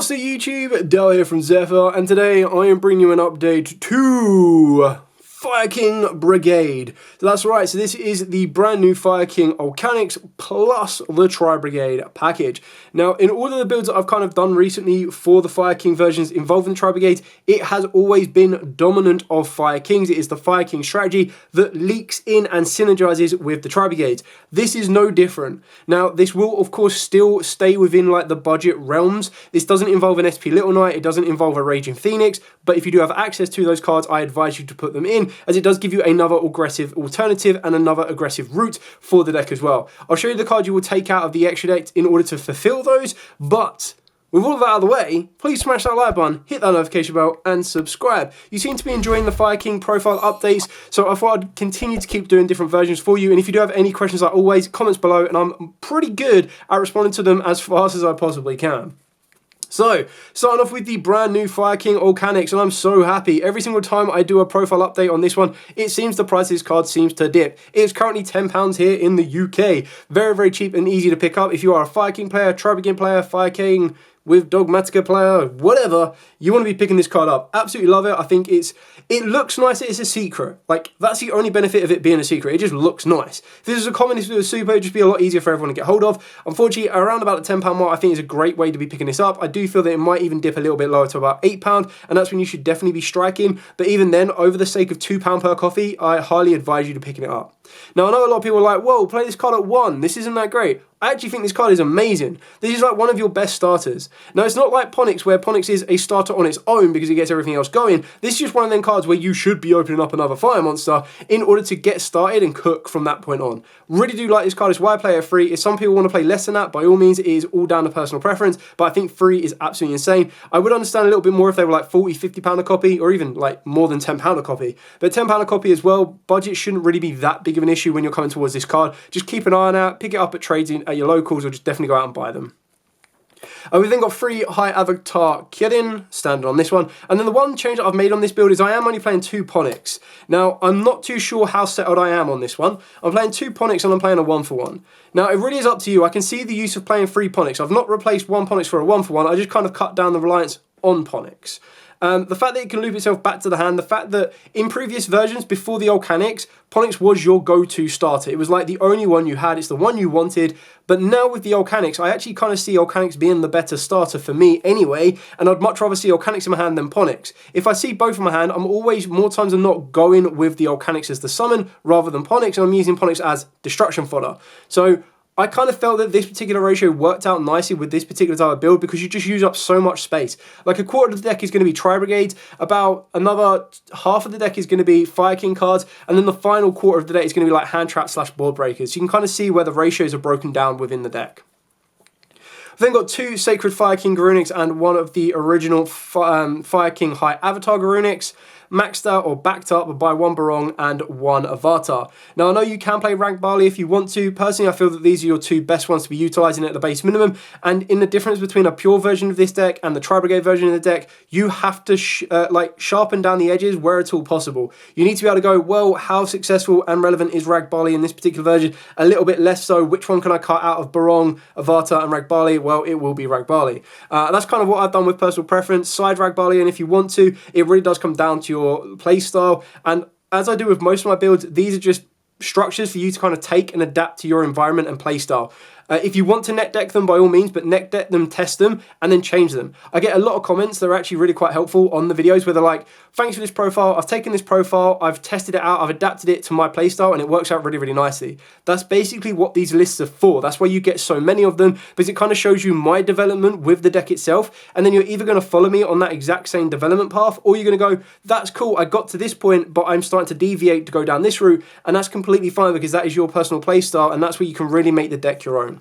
What's the YouTube? Dell here from Zephyr, and today I am bringing you an update to Fire King Brigade. So that's right, so this is the brand new Fire King Volcanics plus the Tri-brigade package. Now, in all of the builds that I've kind of done recently for the Fire King versions involving the Tri-brigade, it has always been dominant of Fire Kings. It is the Fire King strategy that leaks in and synergizes with the Tri-brigades. This is no different. Now, this will of course still stay within like the budget realms. This doesn't involve an SP Little Knight, it doesn't involve a Raging Phoenix, but if you do have access to those cards, I advise you to put them in, as it does give you another aggressive alternative and another aggressive route for the deck as well. I'll show you the card you will take out of the extra deck in order to fulfill those, but with all of that out of the way, please smash that like button, hit that notification bell, and subscribe. You seem to be enjoying the Fire King profile updates, so I thought I'd continue to keep doing different versions for you, and if you do have any questions, like always, comments below, and I'm pretty good at responding to them as fast as I possibly can. So, starting off with the brand new Fire King Volcanics, and I'm so happy. Every single time I do a profile update on this one, it seems the price of this card seems to dip. It's currently £10 here in the UK. Very, very cheap and easy to pick up. If you are a Fire King player, Tri-brigade player, Fire King with Dogmatica player, whatever, you want to be picking this card up. Absolutely love it. I think it looks nice. It's a secret. Like, that's the only benefit of it being a secret. It just looks nice. If this was a common, if it was a super, it'd just be a lot easier for everyone to get hold of. Unfortunately, around about the £10 mark, I think is a great way to be picking this up. I do feel that it might even dip a little bit lower to about £8, and that's when you should definitely be striking. But even then, over the sake of £2 per copy, I highly advise you to picking it up. Now, I know a lot of people are like, whoa, play this card at 1. This isn't that great. I actually think this card is amazing. This is like one of your best starters. Now, it's not like Ponix, where Ponix is a starter on its own because it gets everything else going. This is just one of them cards where you should be opening up another fire monster in order to get started and cook from that point on. Really do like this card. It's why I play it free. If some people want to play less than that, by all means, it is all down to personal preference, but I think free is absolutely insane. I would understand a little bit more if they were like £40, £50 a copy, or even like more than £10 a copy. But £10 a copy as well, budget shouldn't really be that big of an issue when you're coming towards this card. Just keep an eye on it, pick it up at trades at your locals, or just definitely go out and buy them. We've then got 3 high avatar Kirin, standard on this one. And then the one change that I've made on this build is I am only playing 2 Ponix. Now, I'm not too sure how settled I am on this one. I'm playing 2 Ponix and I'm playing a 1-for-1. Now, it really is up to you. I can see the use of playing 3 Ponix. I've not replaced 1 Ponix for a 1-for-1. I just kind of cut down the reliance on Ponix. The fact that it can loop itself back to the hand, the fact that in previous versions before the Volcanics, Ponix was your go-to starter. It was like the only one you had, it's the one you wanted, but now with the Volcanics, I actually kind of see Volcanics being the better starter for me anyway, and I'd much rather see Volcanics in my hand than Ponix. If I see both in my hand, I'm always, more times than not, going with the Volcanics as the summon rather than Ponix, and I'm using Ponix as destruction fodder. So I kind of felt that this particular ratio worked out nicely with this particular type of build because you just use up so much space. Like a quarter of the deck is going to be Tri-brigade, about another half of the deck is going to be Fire King cards, and then the final quarter of the deck is going to be like hand traps / board breakers. So you can kind of see where the ratios are broken down within the deck. We've then got 2 Sacred Fire King Garunics and one of the original Fire King High Avatar Garunics, maxed out or backed up by 1 Barong and 1 Avatar. Now, I know you can play Rank Barley if you want to. Personally, I feel that these are your 2 best ones to be utilising at the base minimum, and in the difference between a pure version of this deck and the Tri-brigade version of the deck, you have to sharpen down the edges where at all possible. You need to be able to go, well, how successful and relevant is Rank Barley in this particular version? A little bit less so. Which one can I cut out of Barong, Avatar, and Rank Barley? Well, it will be Rank Barley. That's kind of what I've done with personal preference. Side Rank Barley, and if you want to, it really does come down to your play style, and as I do with most of my builds, these are just structures for you to kind of take and adapt to your environment and play style. If you want to net deck them, by all means, but net deck them, test them, and then change them. I get a lot of comments that are actually really quite helpful on the videos where they're like, thanks for this profile, I've taken this profile, I've tested it out, I've adapted it to my playstyle, and it works out really, really nicely. That's basically what these lists are for. That's why you get so many of them, because it kind of shows you my development with the deck itself, and then you're either going to follow me on that exact same development path, or you're going to go, that's cool, I got to this point, but I'm starting to deviate to go down this route, and that's completely fine because that is your personal playstyle, and that's where you can really make the deck your own.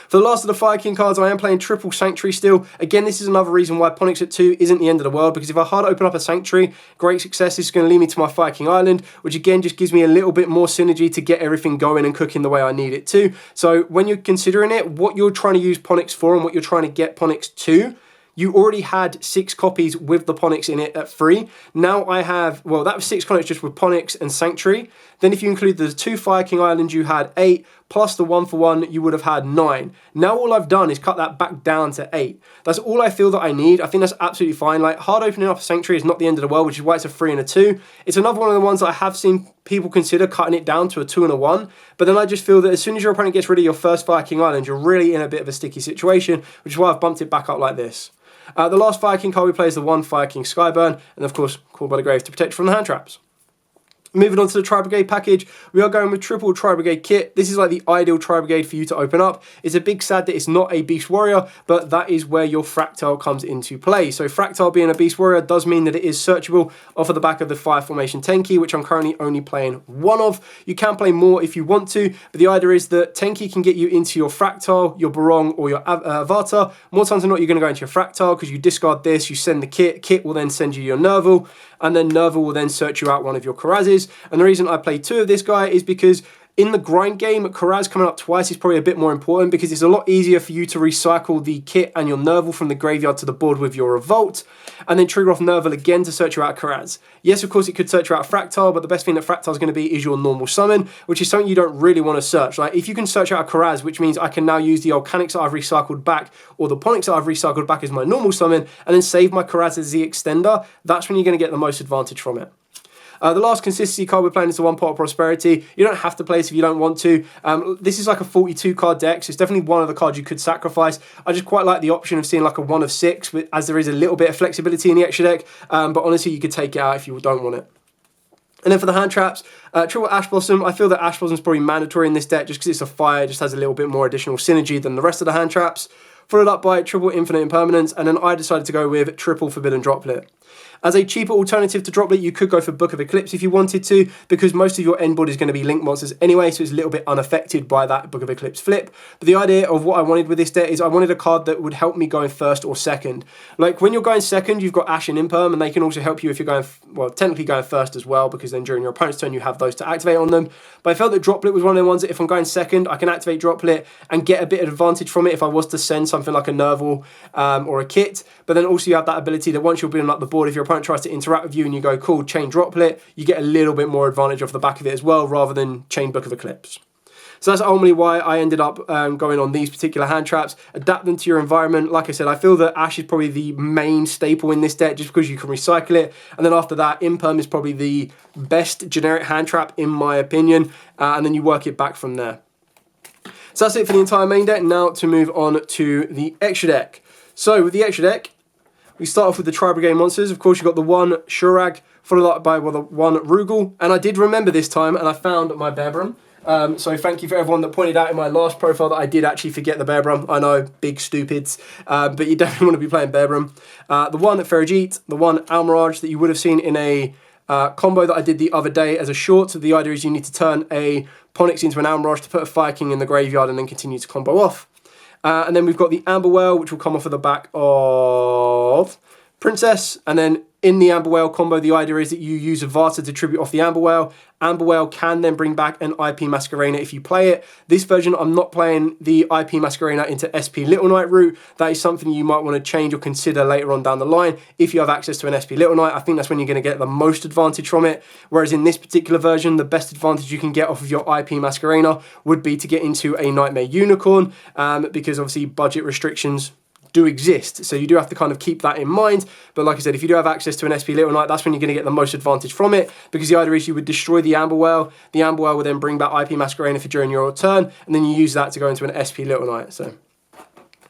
For the last of the Fire King cards, I am playing triple Sanctuary still. Again, this is another reason why Ponix at 2 isn't the end of the world, because if I hard open up a Sanctuary, great success, this is going to lead me to my Fire King Island, which again just gives me a little bit more synergy to get everything going and cooking the way I need it to. So when you're considering it, what you're trying to use Ponix for and what you're trying to get Ponix to, you already had 6 copies with the Ponix in it at 3. Now I have, well, that was 6 copies just with Ponix and Sanctuary. Then if you include the 2 Fire King Islands, you had 8, plus the 1-for-1, you would have had 9. Now all I've done is cut that back down to 8. That's all I feel that I need. I think that's absolutely fine. Like, hard opening up a Sanctuary is not the end of the world, which is why it's a 3 and a 2. It's another one of the ones that I have seen people consider cutting it down to a 2 and a 1, but then I just feel that as soon as your opponent gets rid of your first Fire King Island, you're really in a bit of a sticky situation, which is why I've bumped it back up like this. The last Fire King card we play is the 1 Fire King Skyburn, and of course, Called by the Grave to protect you from the hand traps. Moving on to the Tri-brigade package, we are going with triple Tri-brigade kit. This is like the ideal Tri-brigade for you to open up. It's a big sad that it's not a Beast Warrior, but that is where your Fractile comes into play. So Fractile being a Beast Warrior does mean that it is searchable off of the back of the Fire Formation Tenki, which I'm currently only playing 1 of. You can play more if you want to, but the idea is that Tenki can get you into your Fractile, your Barong, or your Avatar. More times than not, you're going to go into your Fractile because you discard this, you send the kit, kit will then send you your Nerval, and then Nerval will then search you out one of your Karazes. And the reason I play 2 of this guy is because in the grind game, Karaz coming up twice is probably a bit more important because it's a lot easier for you to recycle the kit and your Nerval from the graveyard to the board with your Revolt, and then trigger off Nerval again to search you out Karaz. Yes, of course, it could search you out Fractile, but the best thing that Fractile is going to be is your normal summon, which is something you don't really want to search. Like, if you can search out a Karaz, which means I can now use the Volcanics that I've recycled back, or the Ponix that I've recycled back as my normal summon, and then save my Karaz as the extender, that's when you're going to get the most advantage from it. The last consistency card we're playing is the 1 Pot of Prosperity. You don't have to play this if you don't want to. This is like a 42 card deck, so it's definitely one of the cards you could sacrifice. I just quite like the option of seeing like a 1 of 6, as there is a little bit of flexibility in the extra deck, but honestly you could take it out if you don't want it. And then for the hand traps, triple Ash Blossom. I feel that Ash Blossom is probably mandatory in this deck just because it's a fire, it just has a little bit more additional synergy than the rest of the hand traps. Followed up by triple Infinite Impermanence, and then I decided to go with triple Forbidden Droplet. As a cheaper alternative to Droplet, you could go for Book of Eclipse if you wanted to, because most of your end board is going to be Link monsters anyway, so it's a little bit unaffected by that Book of Eclipse flip. But the idea of what I wanted with this deck is I wanted a card that would help me going first or second. Like, when you're going second, you've got Ash and Imperm, and they can also help you if you're going, well, technically going first as well, because then during your opponent's turn, you have those to activate on them. But I felt that Droplet was one of the ones that if I'm going second, I can activate Droplet and get a bit of advantage from it if I was to send something like a Nerval or a Kit. But then also you have that ability that once you're building up the board, if your opponent tries to interact with you and you go, cool, chain Droplet, you get a little bit more advantage off the back of it as well, rather than chain Book of Eclipse. So that's ultimately why I ended up going on these particular hand traps. Adapt them to your environment. Like I said, I feel that Ash is probably the main staple in this deck just because you can recycle it. And then after that, Imperm is probably the best generic hand trap in my opinion. And then you work it back from there. So that's it for the entire main deck. Now to move on to the extra deck. So with the extra deck, we start off with the Tri-brigade monsters. Of course, you've got the 1 Shurag, followed up by the 1 Rugal. And I did remember this time, and I found my Bearbrum. So thank you for everyone that pointed out in my last profile that I did actually forget the Bearbrum. I know, big stupids, but you definitely want to be playing Bearbrum. The 1 Ferrijit, the 1 Almirage that you would have seen in a combo that I did the other day as a short. So the idea is you need to turn a Ponix into an Almirage to put a Fire King in the graveyard and then continue to combo off. And then we've got the Amber Whale, which will come off of the back of Princess, and then in the Amber Whale combo, the idea is that you use Avata to tribute off the Amber Whale. Amber Whale can then bring back an IP Masquerena if you play it. This version, I'm not playing the IP Masquerena into SP Little Knight route. That is something you might want to change or consider later on down the line. If you have access to an SP Little Knight, I think that's when you're going to get the most advantage from it. Whereas in this particular version, the best advantage you can get off of your IP Masquerena would be to get into a Nightmare Unicorn, because obviously budget restrictions do exist, so you do have to kind of keep that in mind. But like I said, if you do have access to an SP Little Knight, that's when you're going to get the most advantage from it, because the idea is you would destroy the Amber Whale will then bring back IP Masquerena for during your turn, and then you use that to go into an SP Little Knight. So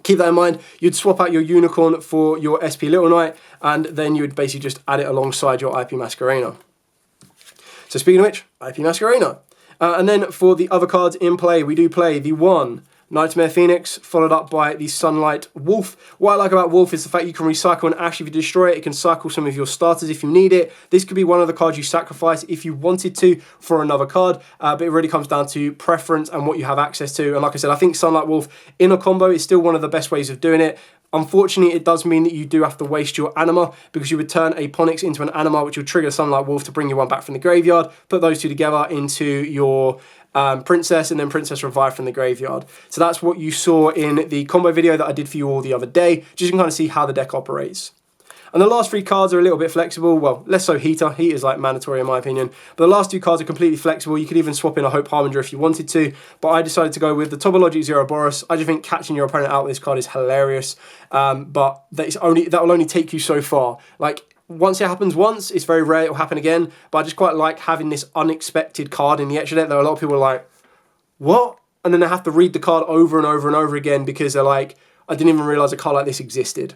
keep that in mind. You'd swap out your Unicorn for your SP Little Knight, and then you would basically just add it alongside your IP Masquerena. So speaking of which, IP Masquerena. And then for the other cards in play, we do play the 1 Nightmare Phoenix, followed up by the Sunlight Wolf. What I like about Wolf is the fact you can recycle an Ash if you destroy it. It can cycle some of your starters if you need it. This could be one of the cards you sacrifice if you wanted to for another card, but it really comes down to preference and what you have access to. And like I said, I think Sunlight Wolf in a combo is still one of the best ways of doing it. Unfortunately, it does mean that you do have to waste your Anima, because you would turn a Ponix into an Anima, which will trigger Sunlight Wolf to bring you one back from the graveyard, put those two together into your Princess, and then Princess Revive from the graveyard. So that's what you saw in the combo video that I did for you all the other day, just so you can kind of see how the deck operates. And the last 3 cards are a little bit flexible. Well, less so Heater. Heater's like mandatory in my opinion. But the last 2 cards are completely flexible. You could even swap in a Hope Harbinger if you wanted to. But I decided to go with the Tobologic Zero-Boros. I just think catching your opponent out with this card is hilarious. But that will only take you so far. Like, once it happens once, it's very rare it'll happen again. But I just quite like having this unexpected card in the extra deck that a lot of people are like, what? And then they have to read the card over and over and over again because they're like, I didn't even realise a card like this existed.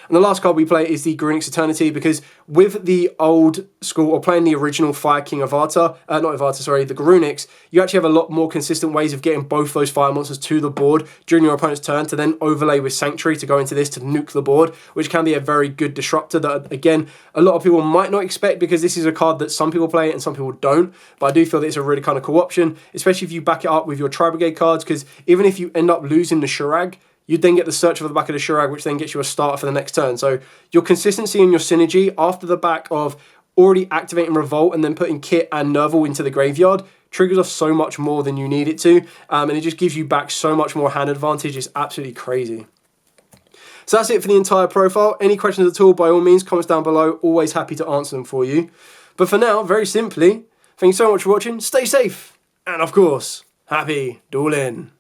And the last card we play is the Grunix Eternity, because with the old school, or playing the original Fire King Avatar, the Grunix, you actually have a lot more consistent ways of getting both those fire monsters to the board during your opponent's turn to then overlay with Sanctuary to go into this to nuke the board, which can be a very good disruptor that, again, a lot of people might not expect because this is a card that some people play and some people don't. But I do feel that it's a really kind of cool option, especially if you back it up with your Tri-brigade cards, because even if you end up losing the Shurag, you'd then get the Search for the back of the Shurag, which then gets you a starter for the next turn. So your consistency and your synergy after the back of already activating Revolt and then putting Kit and Nerval into the graveyard triggers off so much more than you need it to. And it just gives you back so much more hand advantage. It's absolutely crazy. So that's it for the entire profile. Any questions at all, by all means, comments down below. Always happy to answer them for you. But for now, very simply, thank you so much for watching. Stay safe. And of course, happy dueling.